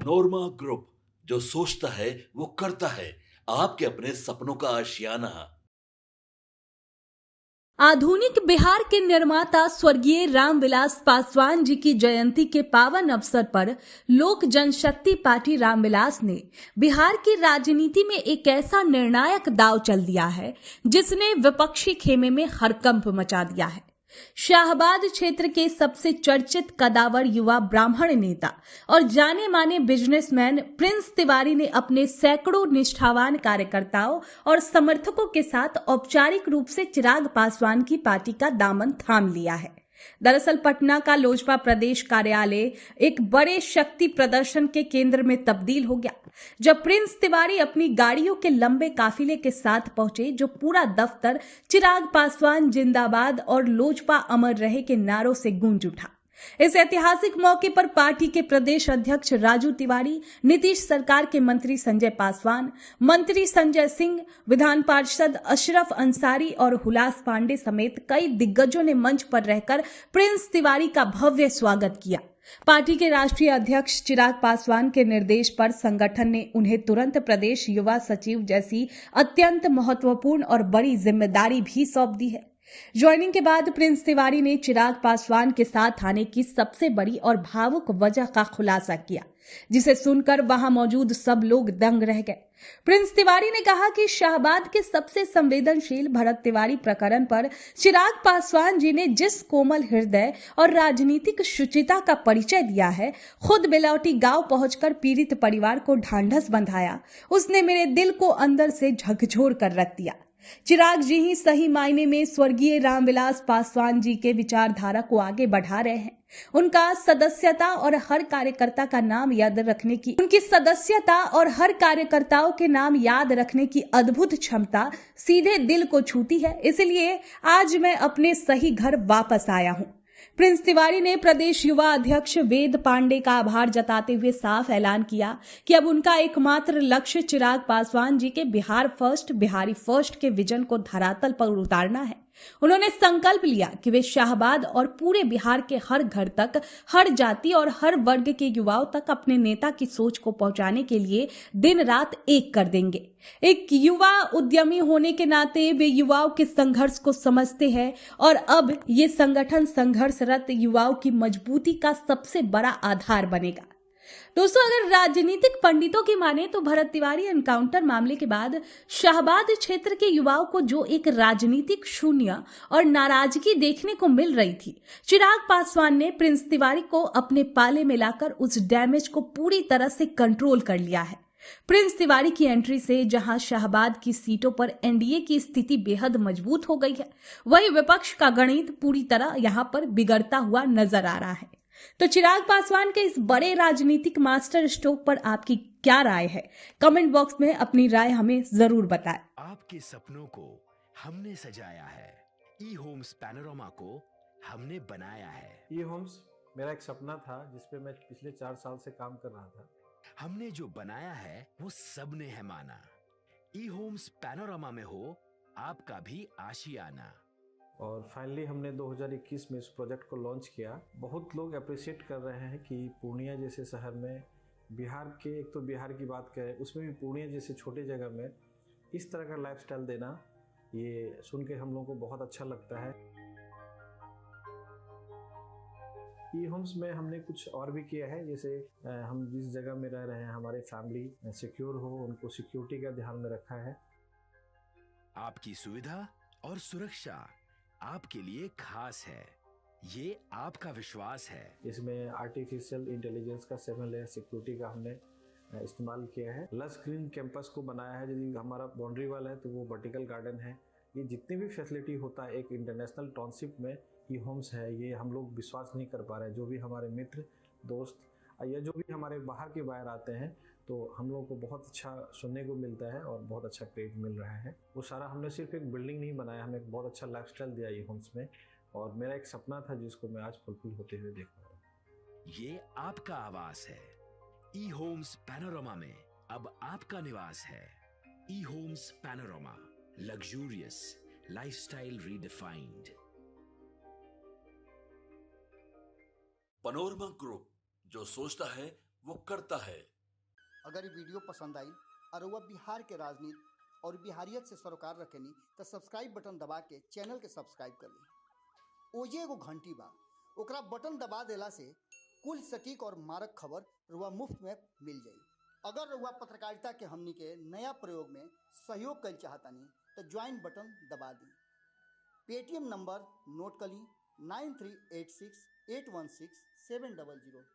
Panorama group, जो सोचता है वो करता है। आपके अपने सपनों का आशियाना। आधुनिक बिहार के निर्माता स्वर्गीय रामविलास पासवान जी की जयंती के पावन अवसर पर लोक जनशक्ति पार्टी रामविलास ने बिहार की राजनीति में एक ऐसा निर्णायक दांव चल दिया है जिसने विपक्षी खेमे में हड़कंप मचा दिया है। शाहबाद क्षेत्र के सबसे चर्चित कदावर युवा ब्राह्मण नेता और जाने माने बिजनेसमैन प्रिंस तिवारी ने अपने सैकड़ों निष्ठावान कार्यकर्ताओं और समर्थकों के साथ औपचारिक रूप से चिराग पासवान की पार्टी का दामन थाम लिया है। दरअसल पटना का लोजपा प्रदेश कार्यालय एक बड़े शक्ति प्रदर्शन के केंद्र में तब्दील हो गया, जब प्रिंस तिवारी अपनी गाड़ियों के लंबे काफिले के साथ पहुंचे, जो पूरा दफ्तर चिराग पासवान जिंदाबाद और लोजपा अमर रहे के नारों से गूंज उठा। इस ऐतिहासिक मौके पर पार्टी के प्रदेश अध्यक्ष राजू तिवारी, नीतीश सरकार के मंत्री संजय पासवान, मंत्री संजय सिंह, विधान पार्षद अशरफ अंसारी और हुलास पांडे समेत कई दिग्गजों ने मंच पर रहकर प्रिंस तिवारी का भव्य स्वागत किया। पार्टी के राष्ट्रीय अध्यक्ष चिराग पासवान के निर्देश पर संगठन ने उन्हें तुरंत प्रदेश युवा सचिव जैसी अत्यंत महत्वपूर्ण और बड़ी जिम्मेदारी भी सौंप दी है। ज्वाइनिंग के बाद प्रिंस तिवारी ने चिराग पासवान के साथ आने की सबसे बड़ी और भावुक वजह का खुलासा किया, जिसे सुनकर वहां मौजूद सब लोग दंग रह गए। प्रिंस तिवारी ने कहा कि शाहबाद के सबसे संवेदनशील भरत तिवारी प्रकरण पर चिराग पासवान जी ने जिस कोमल हृदय और राजनीतिक शुचिता का परिचय दिया है, खुद बिलौटी गांव पहुंचकर पीड़ित परिवार को ढांढस बंधाया, उसने मेरे दिल को अंदर से झकझोर कर रख दिया। चिराग जी ही सही मायने में स्वर्गीय रामविलास पासवान जी के विचारधारा को आगे बढ़ा रहे हैं। उनका सदस्यता और हर कार्यकर्ता का नाम याद रखने की उनकी सदस्यता और हर कार्यकर्ताओं के नाम याद रखने की अद्भुत क्षमता सीधे दिल को छूती है। इसलिए आज मैं अपने सही घर वापस आया हूं। प्रिंस तिवारी ने प्रदेश युवा अध्यक्ष वेद पांडे का आभार जताते हुए साफ ऐलान किया कि अब उनका एकमात्र लक्ष्य चिराग पासवान जी के बिहार फर्स्ट, बिहारी फर्स्ट के विजन को धरातल पर उतारना है। उन्होंने संकल्प लिया कि वे शाहबाद और पूरे बिहार के हर घर तक, हर जाति और हर वर्ग के युवाओं तक अपने नेता की सोच को पहुंचाने के लिए दिन रात एक कर देंगे। एक युवा उद्यमी होने के नाते वे युवाओं के संघर्ष को समझते हैं और अब ये संगठन संघर्षरत युवाओं की मजबूती का सबसे बड़ा आधार बनेगा। दोस्तों, अगर राजनीतिक पंडितों की माने तो भरत तिवारी एनकाउंटर मामले के बाद शाहबाद क्षेत्र के युवाओं को जो एक राजनीतिक शून्य और नाराजगी देखने को मिल रही थी, चिराग पासवान ने प्रिंस तिवारी को अपने पाले में लाकर उस डैमेज को पूरी तरह से कंट्रोल कर लिया है। प्रिंस तिवारी की एंट्री से जहां शाहबाद की सीटों पर एनडीए की स्थिति बेहद मजबूत हो गई है, वहीं विपक्ष का गणित पूरी तरह यहां पर बिगड़ता हुआ नजर आ रहा है। तो चिराग पासवान के इस बड़े राजनीतिक मास्टर स्ट्रोक पर आपकी क्या राय है? कमेंट बॉक्स में अपनी राय हमें जरूर बताएं। आपके सपनों को हमने सजाया है, ई होम्स पैनोरमा को हमने बनाया है। ई होम्स मेरा एक सपना था जिसपे मैं पिछले 4 साल से काम कर रहा था। हमने जो बनाया है वो सबने है माना। ई होम्स पैनोरमा में हो आपका भी आशियाना। और फाइनली हमने 2021 में इस प्रोजेक्ट को लॉन्च किया। बहुत लोग अप्रिशिएट कर रहे हैं कि पूर्णिया जैसे शहर में, बिहार के, एक तो बिहार की बात करें उसमें भी पूर्णिया जैसे छोटे जगह में इस तरह का लाइफस्टाइल देना, ये सुन के हम लोगों को बहुत अच्छा लगता है। ई होम्स में हमने कुछ और भी किया है, जैसे हम जिस जगह में रह रहे हैं हमारे फैमिली सिक्योर हो, उनको सिक्योरिटी का ध्यान में रखा है। आपकी सुविधा और सुरक्षा आपके लिए खास है, ये आपका विश्वास है। इसमें आर्टिफिशियल इंटेलिजेंस का 7 लेयर सिक्योरिटी का हमने इस्तेमाल किया है। लस ग्रीन कैंपस को बनाया है। यदि हमारा बाउंड्री वाल है तो वो वर्टिकल गार्डन है। ये जितनी भी फैसिलिटी होता है एक इंटरनेशनल टाउनशिप में ई होम्स है, ये हम लोग विश्वास नहीं कर पा रहे हैं। जो भी हमारे मित्र, दोस्त या जो भी हमारे बाहर के बाहर आते हैं तो हम लोगों को बहुत अच्छा सुनने को मिलता है और बहुत अच्छा क्रेडिट मिल रहा है। वो सारा हमने सिर्फ एक बिल्डिंग नहीं बनाया, हमें एक बहुत अच्छा लाइफस्टाइल दिया ई होम्स में, और मेरा एक सपना था जिसको मैं आज फुलफिल होते हुए देख रहा हूँ। ये आपका आवास है। ई होम्स पैनोरमा में अब आपका निवास है। E homes Panorama, luxurious lifestyle redefined. Panorama group, जो सोचता है वो करता है। अगर ये वीडियो पसंद आई और वह बिहार के राजनीति और बिहारियत से सरोकार रखेनी तो सब्सक्राइब बटन दबा के चैनल के सब्सक्राइब कर ली। ओजे एगो घंटी बा, ओकरा बटन दबा देला से कुल सटीक और मारक खबर रुआ मुफ्त में मिल जाई। अगर रुआ पत्रकारिता के हमनी के नया प्रयोग में सहयोग कर चाहतानी तो ज्वाइन बटन दबा दी। पेटीएम नंबर नोट कर ली 9386816700।